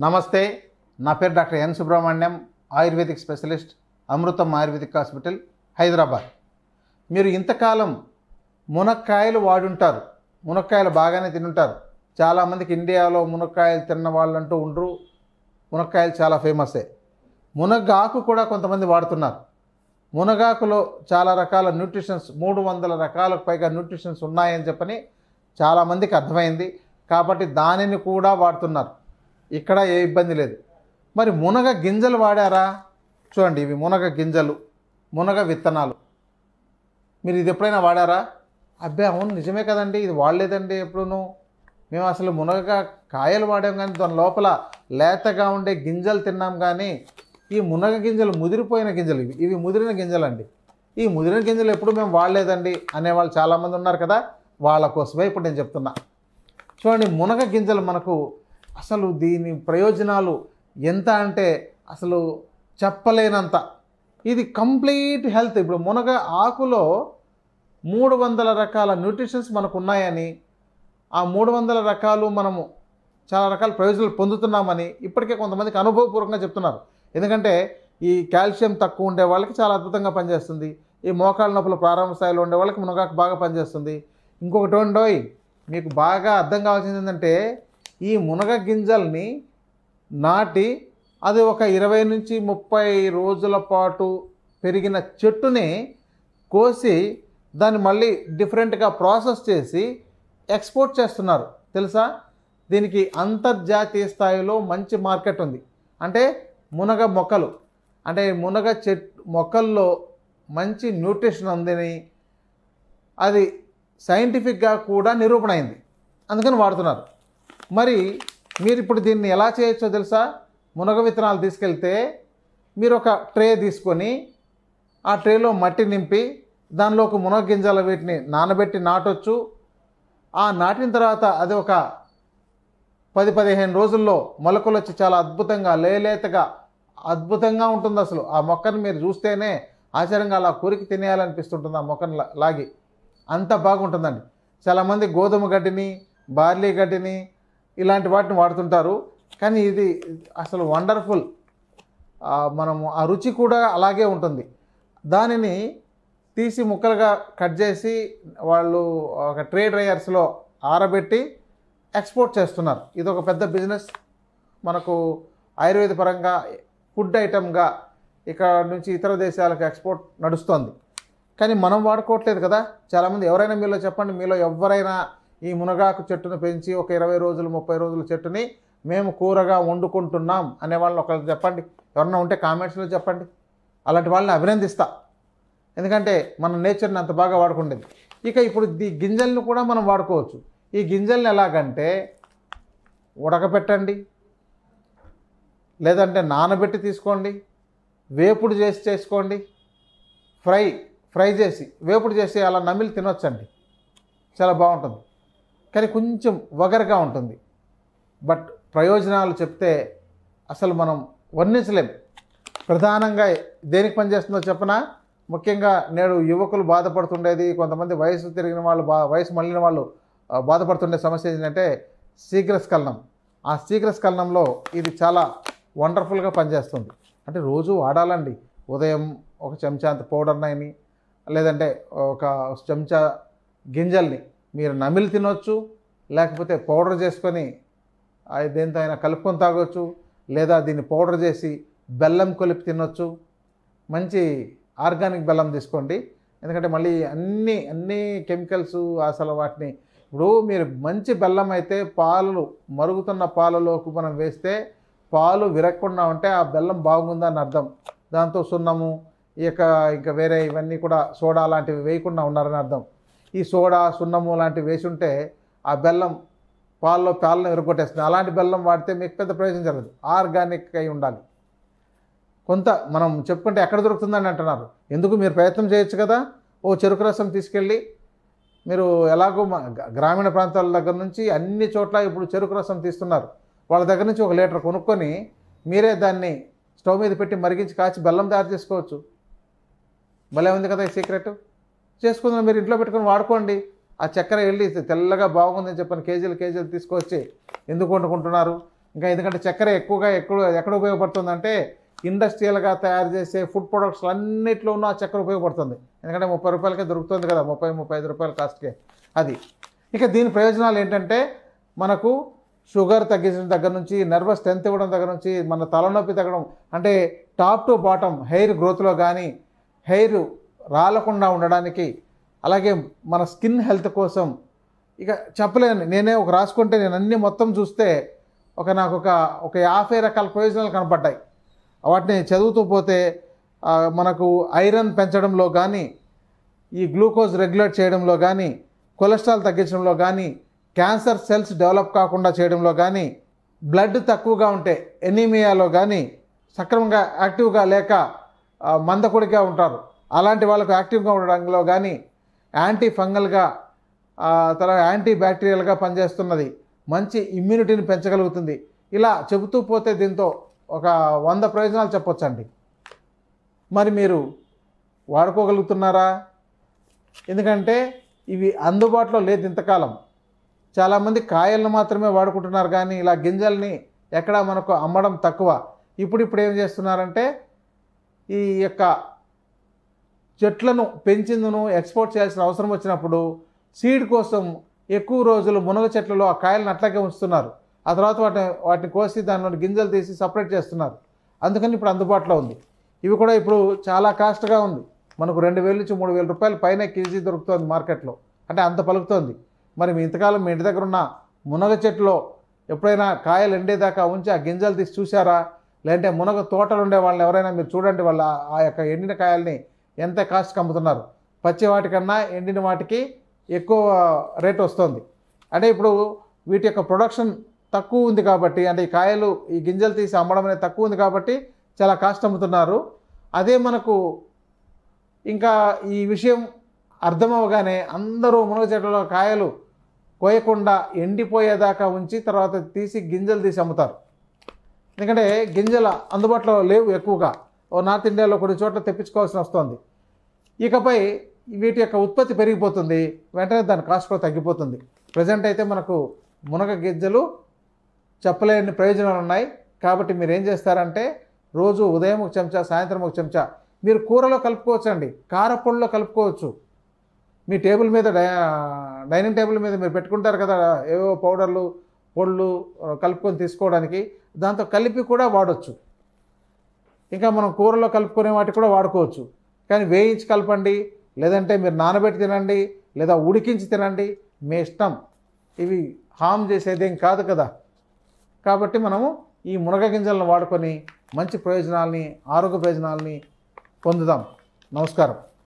నమస్తే, నా పేరు doctor N Subrahmanyam, ayurvedic specialist, Amrutham ayurvedic hospital, Hyderabad. మీరు ఇంతకాలం మునక్కాయలు వాడుంటారు, మునక్కాయలు బాగానే తినుంటారు. చాలామందికి ఇండియాలో మునక్కాయలు తిన్న వాళ్ళంటూ ఉండరు. మునక్కాయలు చాలా ఫేమసే. మునగాకు కూడా కొంతమంది వాడుతున్నారు. మునగాకులో చాలా రకాల న్యూట్రిషన్స్, 300 రకాలకు పైగా న్యూట్రిషన్స్ ఉన్నాయని చెప్పని చాలామందికి అర్థమైంది. కాబట్టి దానిని కూడా వాడుతున్నారు. ఇక్కడ ఏ ఇబ్బంది లేదు. మరి మునగ గింజలు వాడారా? చూడండి, ఇవి మునగ గింజలు, మునగ విత్తనాలు. మీరు ఇది ఎప్పుడైనా వాడారా? అబ్బే అవును, నిజమే కదండి, ఇది వాడలేదండి ఎప్పుడూను. మేము అసలు మునగ కాయలు వాడాం, కానీ దాని లోపల లేతగా ఉండే గింజలు తిన్నాం. కానీ ఈ మునగ గింజలు ముదిరిపోయిన గింజలు, ఇవి ముదిరిన గింజలు అండి. ఈ ముదిరిన గింజలు ఎప్పుడు మేము వాడలేదండి అనేవాళ్ళు చాలామంది ఉన్నారు కదా. వాళ్ళ కోసమే ఇప్పుడు నేను చెప్తున్నా. చూడండి, మునగ గింజలు మనకు అసలు దీని ప్రయోజనాలు ఎంత అంటే అసలు చెప్పలేనంత. ఇది కంప్లీట్ హెల్త్. ఇప్పుడు మునగ ఆకులో 300 రకాల న్యూట్రిషన్స్ మనకు ఉన్నాయని, ఆ 300 రకాలు మనము చాలా రకాల ప్రయోజనాలు పొందుతున్నామని ఇప్పటికే కొంతమందికి అనుభవపూర్వకంగా చెప్తున్నారు. ఎందుకంటే ఈ కాల్షియం తక్కువ ఉండే వాళ్ళకి చాలా అద్భుతంగా పనిచేస్తుంది. ఈ మోకాళ్ళ నొప్పుల ప్రారంభ స్థాయిలో ఉండే వాళ్ళకి మునగాకు బాగా పనిచేస్తుంది. ఇంకొకటి ఉండోయ్, మీకు బాగా అర్థం కావాల్సింది ఏంటంటే, ఈ మునగ గింజల్ని నాటి అది ఒక 20 నుంచి 30 రోజుల పాటు పెరిగిన చెట్టుని కోసి దాన్ని మళ్ళీ డిఫరెంట్గా ప్రాసెస్ చేసి ఎక్స్పోర్ట్ చేస్తున్నారు. తెలుసా? దీనికి అంతర్జాతీయ స్థాయిలో మంచి మార్కెట్ ఉంది. అంటే మునగ మొక్కలు, అంటే మునగ మొక్కల్లో మంచి న్యూట్రిషన్ ఉందని అది సైంటిఫిక్గా కూడా నిరూపణ అయింది. అందుకని వాడుతున్నారు. మరి మీరు ఇప్పుడు దీన్ని ఎలా చేయొచ్చో తెలుసా? మునగ విత్తనాలు తీసుకెళ్తే మీరు ఒక ట్రే తీసుకొని ఆ ట్రేలో మట్టి నింపి దానిలో ఒక మునగ గింజల వీటిని నానబెట్టి నాటొచ్చు. ఆ నాటిన తర్వాత అది ఒక 10-15 రోజుల్లో మొలకలు వచ్చి చాలా అద్భుతంగా లేలేతగా అద్భుతంగా ఉంటుంది. అసలు ఆ మొక్కను మీరు చూస్తేనే ఆశ్చర్యంగా అలా కొరికి తినేయాలనిపిస్తుంటుంది. ఆ మొక్కను లాగి అంత బాగుంటుందండి. చాలామంది గోధుమ గడ్డిని, బార్లీ గడ్డిని ఇలాంటి వాటిని వాడుతుంటారు. కానీ ఇది అసలు వండర్ఫుల్. మనము ఆ రుచి కూడా అలాగే ఉంటుంది. దానిని తీసి ముక్కలుగా కట్ చేసి వాళ్ళు ఒక ట్రే డ్రైయర్స్లో ఆరబెట్టి ఎక్స్పోర్ట్ చేస్తున్నారు. ఇది ఒక పెద్ద బిజినెస్. మనకు ఆయుర్వేద పరంగా ఫుడ్ ఐటమ్గా ఇక్కడ నుంచి ఇతర దేశాలకు ఎక్స్పోర్ట్ నడుస్తుంది. కానీ మనం వాడుకోవట్లేదు కదా. చాలామంది, ఎవరైనా మీలో చెప్పండి, మీలో ఎవరైనా ఈ మునగాకు చెట్టును పెంచి ఒక 20 రోజులు 30 రోజుల చెట్టుని మేము కూరగా వండుకుంటున్నాం అనే వాళ్ళని ఒకళ్ళు చెప్పండి. ఎవరన్నా ఉంటే కామెంట్స్లో చెప్పండి. అలాంటి వాళ్ళని అభినందిస్తా. ఎందుకంటే మన నేచర్ని అంత బాగా వాడుకుంటుంది. ఇక ఇప్పుడు ఈ గింజలను కూడా మనం వాడుకోవచ్చు. ఈ గింజల్ని ఎలాగంటే ఉడకపెట్టండి, లేదంటే నానబెట్టి తీసుకోండి, వేపుడు చేసి చేసుకోండి, ఫ్రై చేసి వేపుడు చేసి అలా నమిలి తినొచ్చండి. చాలా బాగుంటుంది. కానీ కొంచెం వగరుగా ఉంటుంది. బట్ ప్రయోజనాలు చెప్తే అసలు మనం వర్ణించలేం. ప్రధానంగా దేనికి పనిచేస్తుందో చెప్పనా? ముఖ్యంగా నేడు యువకులు బాధపడుతుండేది, కొంతమంది వయసు తిరిగిన వాళ్ళు, వయసు మళ్ళిన వాళ్ళు బాధపడుతుండే సమస్య ఏంటంటే శీఘ్రస్ఖలనం. ఆ శీఘ్రస్ఖలనంలో ఇది చాలా వండర్ఫుల్గా పనిచేస్తుంది. అంటే రోజు వాడాలండి. ఉదయం ఒక చెంచా అంత పౌడర్ నైని, లేదంటే ఒక చెంచా గింజల్ని మీరు నమిలి తినొచ్చు, లేకపోతే పౌడర్ చేసుకొని దేంతో అయినా కలుపుకొని తాగొచ్చు, లేదా దీన్ని పౌడర్ చేసి బెల్లం కొలిపి తినొచ్చు. మంచి ఆర్గానిక్ బెల్లం తీసుకోండి. ఎందుకంటే మళ్ళీ అన్ని కెమికల్స్ అసలు వాటిని, ఇప్పుడు మీరు మంచి బెల్లం అయితే మరుగుతున్న పాలలోకి మనం వేస్తే పాలు విరగకుండా ఉంటే ఆ బెల్లం బాగుందని అర్థం. దాంతో సున్నము ఇంకా వేరే ఇవన్నీ కూడా సోడా లాంటివి వేయకుండా ఉన్నారని అర్థం. ఈ సోడా సున్నము లాంటివి వేసి ఉంటే ఆ బెల్లం పాలను విరగొట్టేస్తుంది. అలాంటి బెల్లం వాడితే మీకు పెద్ద ప్రయోజనం జరగదు. ఆర్గానిక్ అయి ఉండాలి. కొంత మనం చెప్పుకుంటే ఎక్కడ దొరుకుతుందని అంటున్నారు. ఎందుకు, మీరు ప్రయత్నం చేయొచ్చు కదా. ఓ చెరుకు రసం తీసుకెళ్ళి, మీరు ఎలాగో గ్రామీణ ప్రాంతాల దగ్గర నుంచి అన్ని చోట్ల ఇప్పుడు చెరుకు రసం తీస్తున్నారు. వాళ్ళ దగ్గర నుంచి 1 లీటర్ కొనుక్కొని మీరే దాన్ని స్టవ్ మీద పెట్టి మరిగించి కాచి బెల్లం తయారు చేసుకోవచ్చు. భలే ఉంది కదా ఈ సీక్రెట్. చేసుకుందాం, మీరు ఇంట్లో పెట్టుకొని వాడుకోండి. ఆ చక్కెర వెళ్ళి తెల్లగా బాగుందని చెప్పని కేజీలు తీసుకొచ్చి ఎందుకు వండుకుంటున్నారు? ఇంకా ఎందుకంటే చక్కెర ఎక్కడ ఉపయోగపడుతుందంటే ఇండస్ట్రియల్గా తయారు చేసే ఫుడ్ ప్రొడక్ట్స్ అన్నింటిలోనూ ఆ చక్కెర ఉపయోగపడుతుంది. ఎందుకంటే 30 రూపాయలకే దొరుకుతుంది కదా, 30-35 రూపాయల కాస్ట్కే అది. ఇక దీని ప్రయోజనాలు ఏంటంటే మనకు షుగర్ తగ్గించడం దగ్గర నుంచి, నర్వస్ స్ట్రెంత్ ఇవ్వడం దగ్గర నుంచి, మన తలనొప్పి తగ్గడం, అంటే టాప్ టు బాటమ్ హెయిర్ గ్రోత్లో కానీ, హెయిర్ రాలకుండా ఉండడానికి, అలాగే మన స్కిన్ హెల్త్ కోసం ఇక చెప్పలేను. నేనే రాసుకుంటే నేను అన్నీ మొత్తం చూస్తే నాకు ఒక 50 రకాల ప్రయోజనాలు కనపడ్డాయి. వాటిని చదువుతూ పోతే మనకు ఐరన్ పెంచడంలో కానీ, ఈ గ్లూకోజ్ రెగ్యులేట్ చేయడంలో కానీ, కొలెస్ట్రాల్ తగ్గించడంలో కానీ, క్యాన్సర్ సెల్స్ డెవలప్ కాకుండా చేయడంలో కానీ, బ్లడ్ తక్కువగా ఉంటే ఎనీమియాలో కానీ, సక్రమంగా యాక్టివ్గా లేక మందకొడిగా ఉంటారు అలాంటి వాళ్ళకు యాక్టివ్గా ఉండడంలో కానీ, యాంటీ ఫంగల్గా తర్వాత యాంటీ బ్యాక్టీరియల్గా పనిచేస్తున్నది, మంచి ఇమ్యూనిటీని పెంచగలుగుతుంది. ఇలా చెబుతూ పోతే దీంతో ఒక 100 ప్రయోజనాలు చెప్పొచ్చండి. మరి మీరు వాడుకోగలుగుతున్నారా? ఎందుకంటే ఇవి అందుబాటులో లేదు ఇంతకాలం. చాలామంది కాయలను మాత్రమే వాడుకుంటున్నారు కానీ ఇలా గింజల్ని ఎక్కడ మనకు అమ్మడం తక్కువ. ఇప్పుడు ఏం చేస్తున్నారంటే ఈ యొక్క చెట్లను పెంచిందును ఎక్స్పోర్ట్ చేయాల్సిన అవసరం వచ్చినప్పుడు సీడ్ కోసం ఎక్కువ రోజులు మునగ చెట్లలో ఆ కాయలను అట్లాగే ఉంచుతున్నారు. ఆ తర్వాత వాటిని కోసి దానిలో గింజలు తీసి సపరేట్ చేస్తున్నారు. అందుకని ఇప్పుడు అందుబాటులో ఉంది. ఇవి కూడా ఇప్పుడు చాలా కాస్ట్గా ఉంది. మనకు 2000 నుంచి 3000 రూపాయల పైన కేజీ దొరుకుతుంది మార్కెట్లో. అంటే అంత పలుకుతుంది. మరి మీ ఇంతకాలం మీ ఇంటి దగ్గర ఉన్న మునగ చెట్టులో ఎప్పుడైనా కాయలు ఎండేదాకా ఉంచి ఆ గింజలు తీసి చూసారా? లేదంటే మునగ తోటలు ఉండే వాళ్ళని ఎవరైనా మీరు చూడండి, వాళ్ళ ఆ యొక్క ఎండిన కాయల్ని ఎంత కాస్ట్కి అమ్ముతున్నారు. పచ్చి వాటికన్నా ఎండిన వాటికి ఎక్కువ రేట్ వస్తుంది. అంటే ఇప్పుడు వీటి యొక్క ప్రొడక్షన్ తక్కువ ఉంది కాబట్టి, అంటే ఈ కాయలు ఈ గింజలు తీసి అమ్మడం అనేది తక్కువ ఉంది కాబట్టి చాలా కాస్ట్ అమ్ముతున్నారు. అదే మనకు ఇంకా ఈ విషయం అర్థమవగానే అందరూ మునగ చెట్లలో కాయలు కోయకుండా ఎండిపోయేదాకా ఉంచి తర్వాత తీసి గింజలు తీసి అమ్ముతారు. ఎందుకంటే గింజలు అందుబాటులో లేవు ఎక్కువగా. నార్త్ ఇండియాలో కొన్ని చోట్ల తెప్పించుకోవాల్సి వస్తుంది. ఇకపై వీటి యొక్క ఉత్పత్తి పెరిగిపోతుంది, వెంటనే దాని కాస్ట్ కూడా తగ్గిపోతుంది. ప్రజెంట్ అయితే మనకు మునగ గింజలు చెప్పలేని ప్రయోజనాలు ఉన్నాయి. కాబట్టి మీరు ఏం చేస్తారంటే రోజు ఉదయం ఒక చెంచా, సాయంత్రం ఒక చెంచా మీరు కూరలో కలుపుకోవచ్చు అండి, కారపొడిలో కలుపుకోవచ్చు. మీ టేబుల్ మీద డైనింగ్ టేబుల్ మీద మీరు పెట్టుకుంటారు కదా ఏవో పౌడర్లు పొళ్ళు కలుపుకొని తీసుకోవడానికి, దాంతో కలిపి కూడా వాడవచ్చు. ఇంకా మనం కూరలో కలుపుకునే వాటి కూడా వాడుకోవచ్చు. కానీ వేయించి కలపండి, లేదంటే మీరు నానబెట్టి తినండి, లేదా ఉడికించి తినండి, మీ ఇష్టం. ఇవి హామ్ చేసేదేం కాదు కదా. కాబట్టి మనము ఈ మునగ గింజలను వాడుకొని మంచి ప్రయోజనాల్ని, ఆరోగ్య ప్రయోజనాల్ని పొందుదాం. నమస్కారం.